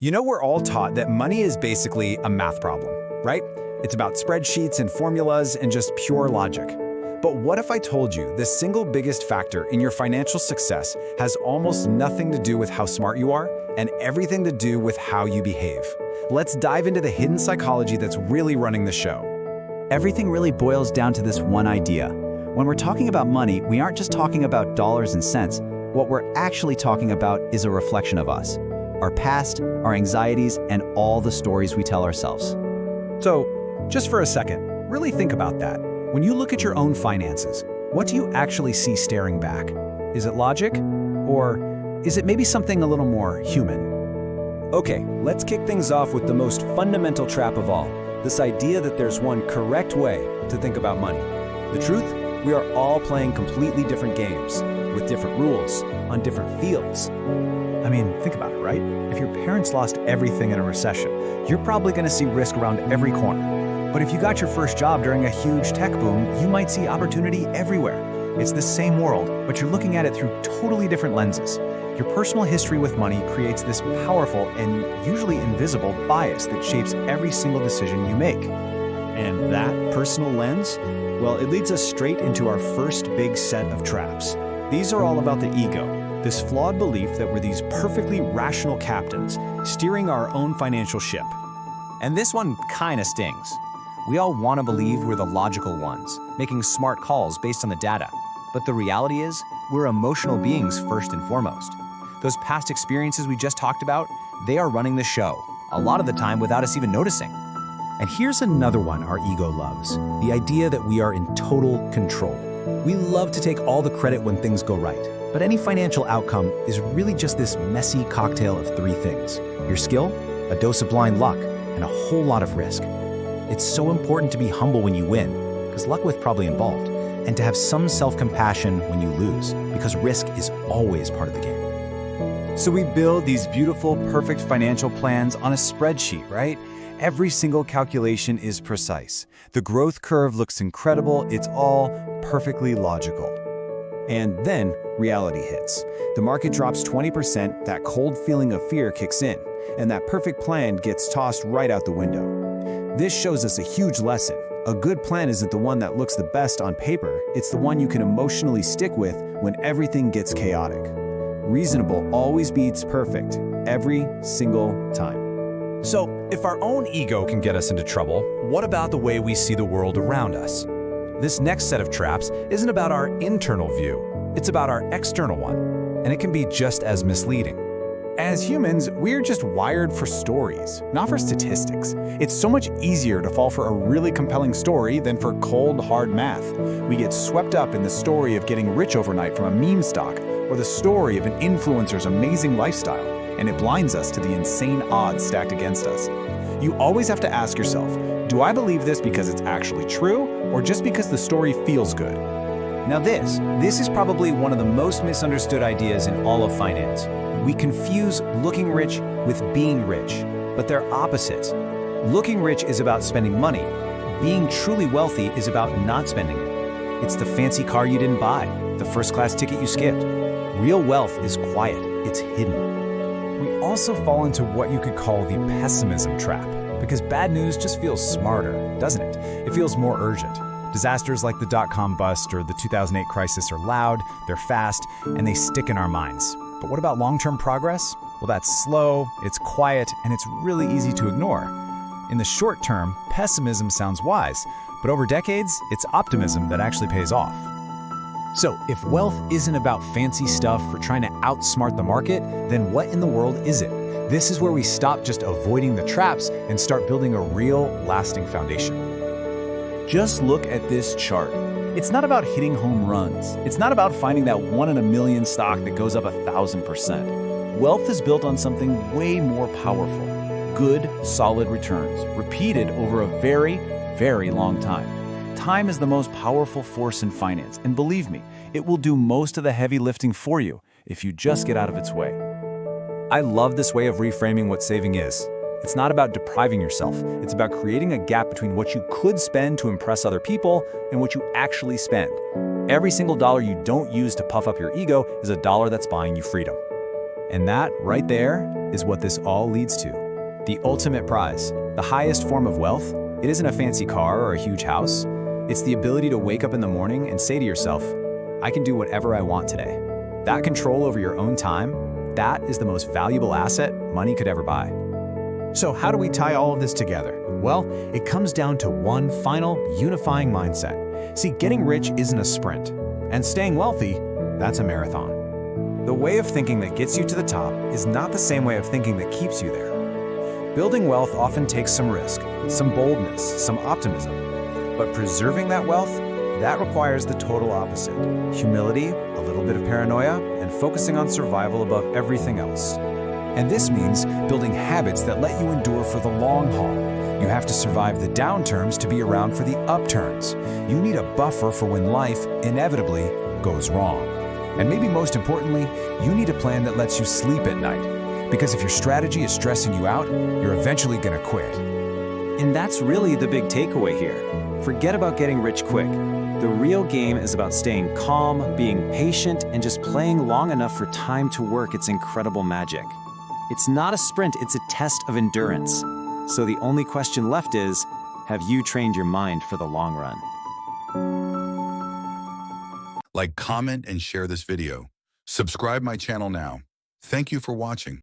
You know, we're all taught that money is basically a math problem, right? It's about spreadsheets and formulas and just pure logic. But what if I told you the single biggest factor in your financial success has almost nothing to do with how smart you are and everything to do with how you behave? Let's dive into the hidden psychology that's really running the show. Everything really boils down to this one idea. When we're talking about money, we aren't just talking about dollars and cents. What we're actually talking about is a reflection of us, our past, our anxieties, and all the stories we tell ourselves. So, just for a second, really think about that. When you look at your own finances, what do you actually see staring back? Is it logic? Or is it maybe something a little more human? Okay, let's kick things off with the most fundamental trap of all, this idea that there's one correct way to think about money. The truth? We are all playing completely different games, with different rules, on different fields. I mean, think about it, right? If your parents lost everything in a recession, you're probably going to see risk around every corner. But if you got your first job during a huge tech boom, you might see opportunity everywhere. It's the same world, but you're looking at it through totally different lenses. Your personal history with money creates this powerful and usually invisible bias that shapes every single decision you make. And that personal lens? Well, it leads us straight into our first big set of traps. These are all about the ego, this flawed belief that we're these perfectly rational captains, steering our own financial ship. And this one kinda stings. We all want to believe we're the logical ones, making smart calls based on the data. But the reality is, we're emotional beings first and foremost. Those past experiences we just talked about, they are running the show, a lot of the time without us even noticing. And here's another one our ego loves, the idea that we are in total control. We love to take all the credit when things go right, but any financial outcome is really just this messy cocktail of three things: your skill, a dose of blind luck, and a whole lot of risk. It's so important to be humble when you win, because luck was probably involved, and to have some self-compassion when you lose, because risk is always part of the game. So we build these beautiful, perfect financial plans on a spreadsheet, right? Every single calculation is precise. The growth curve looks incredible. It's all perfectly logical. And then reality hits. The market drops 20%, that cold feeling of fear kicks in, and that perfect plan gets tossed right out the window. This shows us a huge lesson. A good plan isn't the one that looks the best on paper. It's the one you can emotionally stick with when everything gets chaotic. Reasonable always beats perfect, every single time. So, if our own ego can get us into trouble, what about the way we see the world around us? This next set of traps isn't about our internal view, it's about our external one, and it can be just as misleading. As humans, we're just wired for stories, not for statistics. It's so much easier to fall for a really compelling story than for cold, hard math. We get swept up in the story of getting rich overnight from a meme stock, or the story of an influencer's amazing lifestyle, and it blinds us to the insane odds stacked against us. You always have to ask yourself, do I believe this because it's actually true, or just because the story feels good? Now this is probably one of the most misunderstood ideas in all of finance. We confuse looking rich with being rich, but they're opposites. Looking rich is about spending money. Being truly wealthy is about not spending it. It's the fancy car you didn't buy, the first-class ticket you skipped. Real wealth is quiet, it's hidden. We also fall into what you could call the pessimism trap, because bad news just feels smarter, doesn't it? It feels more urgent. Disasters like the dot-com bust or the 2008 crisis are loud, they're fast, and they stick in our minds. But what about long-term progress? Well, that's slow, it's quiet, and it's really easy to ignore. In the short term, pessimism sounds wise, but over decades, it's optimism that actually pays off. So, if wealth isn't about fancy stuff or trying to outsmart the market, then what in the world is it? This is where we stop just avoiding the traps and start building a real, lasting foundation. Just look at this chart. It's not about hitting home runs. It's not about finding that 1 in a million stock that goes up 1,000%. Wealth is built on something way more powerful. Good, solid returns, repeated over a very, very long time. Time is the most powerful force in finance, and believe me, it will do most of the heavy lifting for you if you just get out of its way. I love this way of reframing what saving is. It's not about depriving yourself. It's about creating a gap between what you could spend to impress other people and what you actually spend. Every single dollar you don't use to puff up your ego is a dollar that's buying you freedom. And that, right there, is what this all leads to. The ultimate prize, the highest form of wealth. It isn't a fancy car or a huge house. It's the ability to wake up in the morning and say to yourself, I can do whatever I want today. That control over your own time, that is the most valuable asset money could ever buy. So how do we tie all of this together? Well, it comes down to one final unifying mindset. See, getting rich isn't a sprint, and staying wealthy, that's a marathon. The way of thinking that gets you to the top is not the same way of thinking that keeps you there. Building wealth often takes some risk, some boldness, some optimism. But preserving that wealth, that requires the total opposite. Humility, a little bit of paranoia, and focusing on survival above everything else. And this means building habits that let you endure for the long haul. You have to survive the downturns to be around for the upturns. You need a buffer for when life, inevitably, goes wrong. And maybe most importantly, you need a plan that lets you sleep at night. Because if your strategy is stressing you out, you're eventually gonna quit. And that's really the big takeaway here. Forget about getting rich quick. The real game is about staying calm, being patient, and just playing long enough for time to work its incredible magic. It's not a sprint, it's a test of endurance. So the only question left is, have you trained your mind for the long run? Like, comment, and share this video. Subscribe my channel now. Thank you for watching.